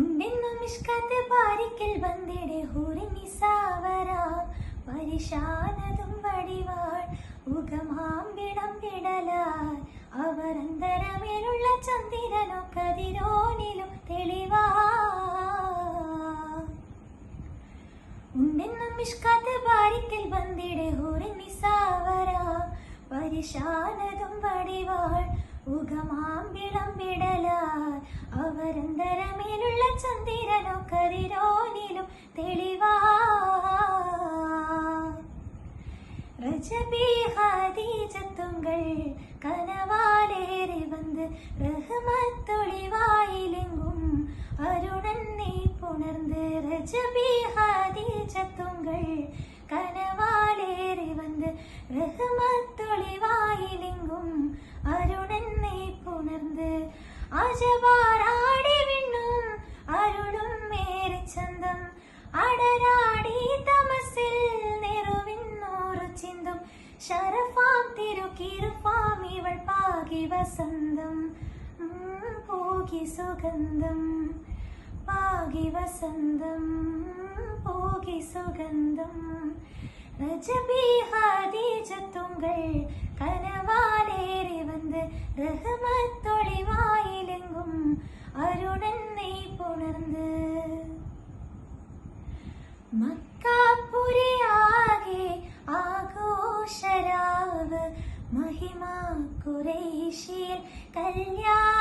ഉണ്ടെന്നും ഇഷ്കത്ത് പാരിക്കൽ ബന്ദിടെ ഹൂറിനിസാവര പരിശാനതും വടിവാൾ ഉഗമാമ്പിടം വിടലാൽ അവരന്തരമേലുള്ള ചന്ദ്രനോ കതിരോനിലും തെളിവാ. ഉണ്ടെന്നും ഇഷ്കത്ത് പാരിക്കൽ ബന്ദിടെ ഹൂറിനിസാവര പരിശാനതും വടിവാൾ ഉഗമാമ്പിടം വിടലാൽ അവരന്തരമേലുള്ള ചന്ദ്രനോ കതിരോനിലും തെളിവാ. ரஜபி ஹதீஜத்துங்கள் கனவாலேறி வந்து ரஹ்மத்தொளிவாயிலெங்கும் அருணன்னை புணர்ந்து ரஜபி ஹதீஜத்துங்கள் கனவாலேறி வந்து ரஹ்மத்தொளிவாயிலெங்கும் அருணன்னை புணர்ந்து அஜபாராடி விண்ணும் அருளும் மேரி சந்தம் അടരാടി തമസിൽ നെറുവിന്നോറു ചിന്തും ശരഫാം തിരുക്കിരുപ്പാം ഇവൾ പാകി വസന്തം പോകി സുഗന്ധം പാകി വസന്തം പോകി സുഗന്ധം. ரஜபி ஹதீஜத்துங்கள் கனவாலேறி வந்து ரஹ்மத்தொளிவாயிலெங்கும் அருணன்னை புணர்ந்து മക്കാപുരിയാകെ ആഘോഷരാവ് മഹിമ ഖുറൈശിൽ കല്യാണം